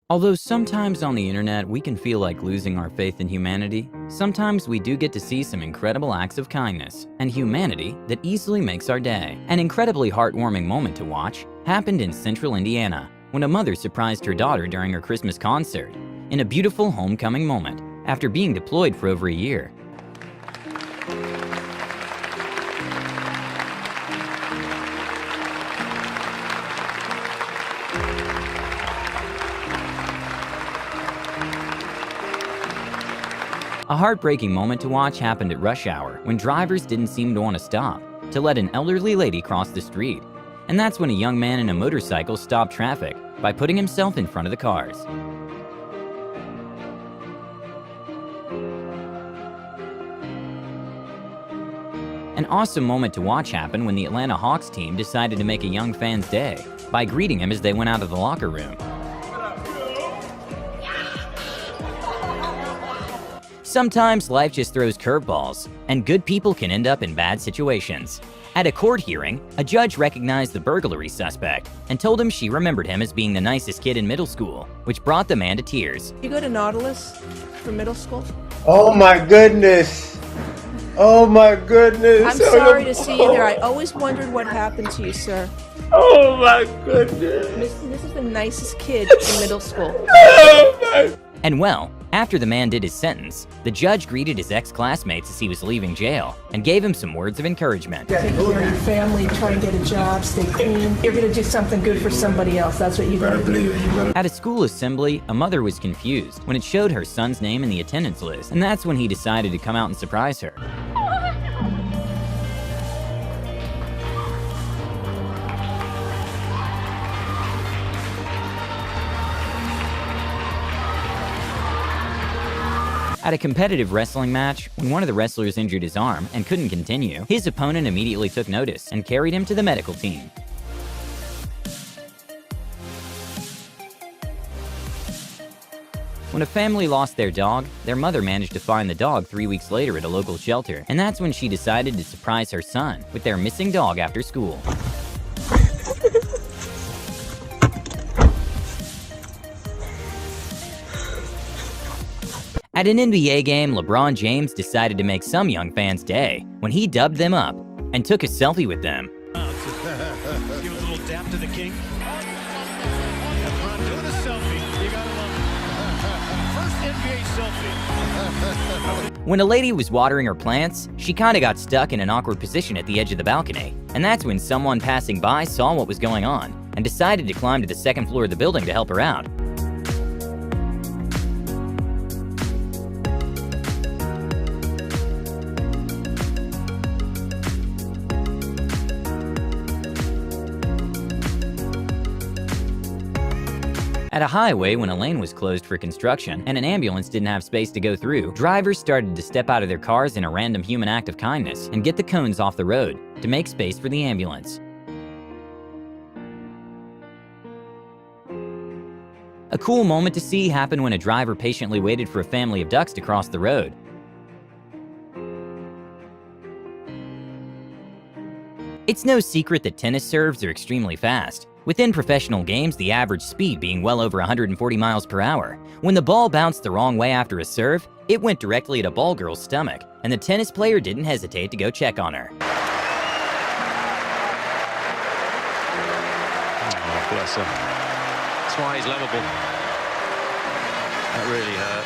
Although sometimes on the internet we can feel like losing our faith in humanity, sometimes we do get to see some incredible acts of kindness and humanity that easily makes our day. An incredibly heartwarming moment to watch happened in central Indiana when a mother surprised her daughter during her Christmas concert in a beautiful homecoming moment after being deployed for over a year. A heartbreaking moment to watch happened at rush hour when drivers didn't seem to want to stop to let an elderly lady cross the street. And that's when a young man in a motorcycle stopped traffic by putting himself in front of the cars. An awesome moment to watch happened when the Atlanta Hawks team decided to make a young fan's day by greeting him as they went out of the locker room. Sometimes life just throws curveballs, and good people can end up in bad situations. At a court hearing, a judge recognized the burglary suspect and told him she remembered him as being the nicest kid in middle school, which brought the man to tears. You go to Nautilus for middle school? Oh my goodness. Oh my goodness. I'm sorry to see you there. I always wondered what happened to you, sir. Oh my goodness. This is the nicest kid in middle school. Oh my. And well, after the man did his sentence, the judge greeted his ex-classmates as he was leaving jail and gave him some words of encouragement. Take care of your family, try and get a job, stay clean. You're going to do something good for somebody else. That's what you're going to do. At a school assembly, a mother was confused when it showed her son's name in the attendance list, and that's when he decided to come out and surprise her. At a competitive wrestling match, when one of the wrestlers injured his arm and couldn't continue, his opponent immediately took notice and carried him to the medical team. When a family lost their dog, their mother managed to find the dog 3 weeks later at a local shelter, and that's when she decided to surprise her son with their missing dog after school. At an NBA game, LeBron James decided to make some young fans' day when he dubbed them up and took a selfie with them. Give a little dap to the king. LeBron doing a selfie. You gotta love it. First NBA selfie. When a lady was watering her plants, she kinda got stuck in an awkward position at the edge of the balcony, and that's when someone passing by saw what was going on and decided to climb to the second floor of the building to help her out. At a highway, when a lane was closed for construction and an ambulance didn't have space to go through, drivers started to step out of their cars in a random human act of kindness and get the cones off the road to make space for the ambulance. A cool moment to see happened when a driver patiently waited for a family of ducks to cross the road. It's no secret that tennis serves are extremely fast. Within professional games, the average speed being well over 140 miles per hour. When the ball bounced the wrong way after a serve, it went directly at a ball girl's stomach, and the tennis player didn't hesitate to go check on her. Oh, bless him. That's why he's lovable. That really hurt.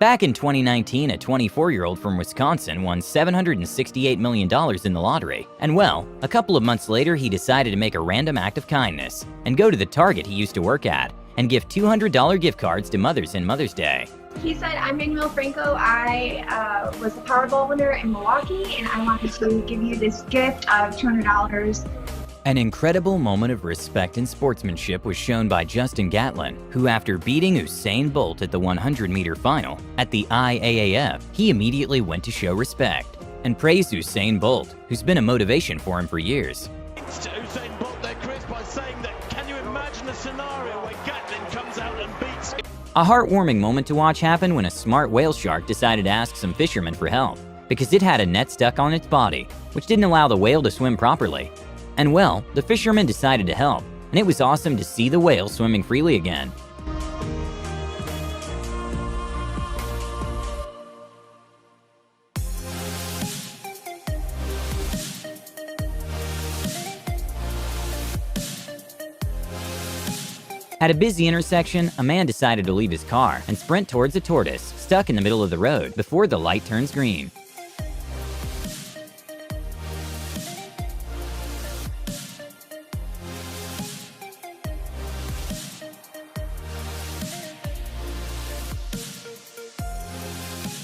Back in 2019, a 24-year-old from Wisconsin won $768 million in the lottery. And well, a couple of months later, he decided to make a random act of kindness and go to the Target he used to work at and give $200 gift cards to mothers in Mother's Day. He said, I'm Manuel Franco. I was a Powerball winner in Milwaukee, and I wanted to give you this gift of $200. An incredible moment of respect and sportsmanship was shown by Justin Gatlin, who after beating Usain Bolt at the 100-meter final at the IAAF, he immediately went to show respect and praised Usain Bolt, who's been a motivation for him for years. To Usain Bolt there, Chris, by saying that, can you imagine a scenario where Gatlin comes out and beats him? A heartwarming moment to watch happened when a smart whale shark decided to ask some fishermen for help because it had a net stuck on its body, which didn't allow the whale to swim properly. And well, the fisherman decided to help and it was awesome to see the whale swimming freely again. At a busy intersection, a man decided to leave his car and sprint towards a tortoise stuck in the middle of the road before the light turns green.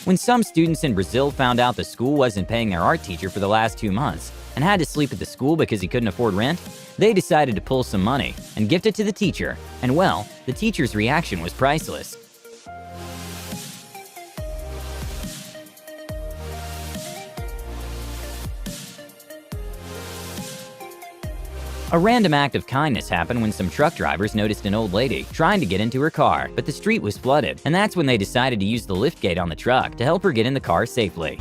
When some students in Brazil found out the school wasn't paying their art teacher for the last 2 months and had to sleep at the school because he couldn't afford rent, they decided to pull some money and gift it to the teacher, and well, the teacher's reaction was priceless. A random act of kindness happened when some truck drivers noticed an old lady trying to get into her car, but the street was flooded, and that's when they decided to use the liftgate on the truck to help her get in the car safely.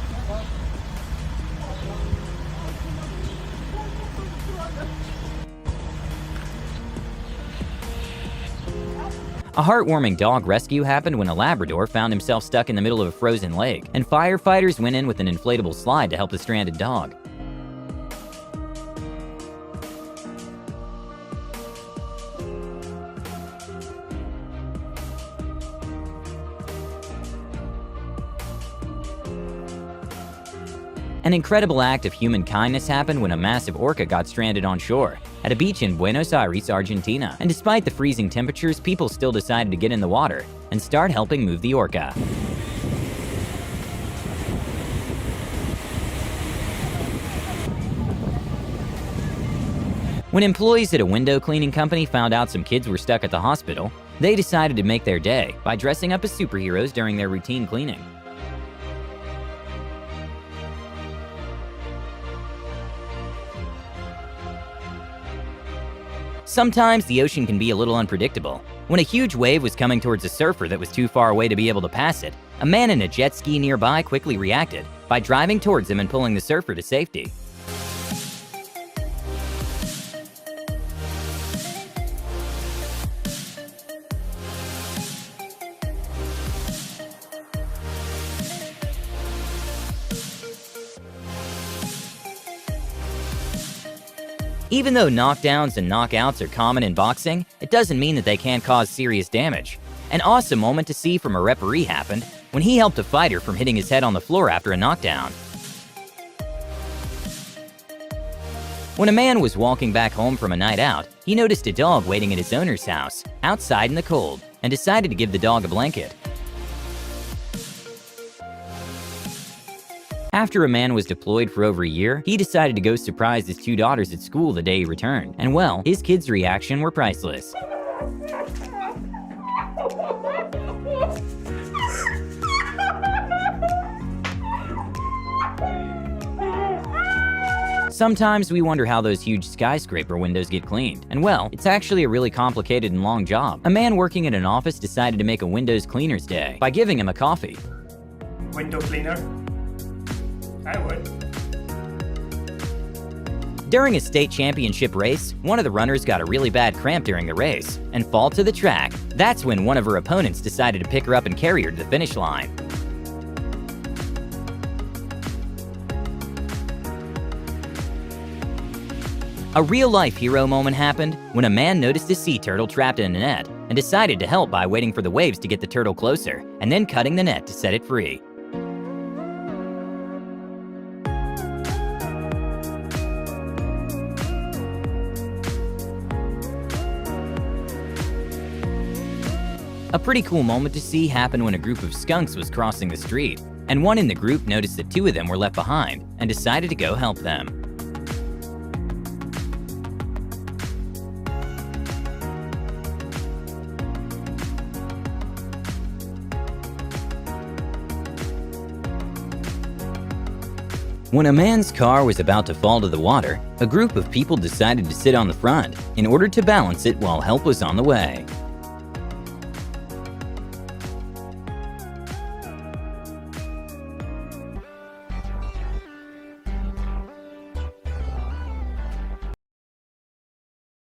A heartwarming dog rescue happened when a Labrador found himself stuck in the middle of a frozen lake, and firefighters went in with an inflatable slide to help the stranded dog. An incredible act of human kindness happened when a massive orca got stranded on shore at a beach in Buenos Aires, Argentina. And despite the freezing temperatures, people still decided to get in the water and start helping move the orca. When employees at a window cleaning company found out some kids were stuck at the hospital, they decided to make their day by dressing up as superheroes during their routine cleaning. Sometimes the ocean can be a little unpredictable. When a huge wave was coming towards a surfer that was too far away to be able to pass it, a man in a jet ski nearby quickly reacted by driving towards him and pulling the surfer to safety. Even though knockdowns and knockouts are common in boxing, it doesn't mean that they can't cause serious damage. An awesome moment to see from a referee happened when he helped a fighter from hitting his head on the floor after a knockdown. When a man was walking back home from a night out, he noticed a dog waiting at his owner's house, outside in the cold, and decided to give the dog a blanket. After a man was deployed for over a year, he decided to go surprise his 2 daughters at school the day he returned. And well, his kids' reaction were priceless. Sometimes we wonder how those huge skyscraper windows get cleaned. And well, it's actually a really complicated and long job. A man working at an office decided to make a Windows cleaner's day by giving him a coffee. Window cleaner? I would. During a state championship race, one of the runners got a really bad cramp during the race and fall to the track. That's when one of her opponents decided to pick her up and carry her to the finish line. A real-life hero moment happened when a man noticed a sea turtle trapped in a net and decided to help by waiting for the waves to get the turtle closer and then cutting the net to set it free. A pretty cool moment to see happened when a group of skunks was crossing the street, and one in the group noticed that 2 of them were left behind and decided to go help them. When a man's car was about to fall to the water, a group of people decided to sit on the front in order to balance it while help was on the way.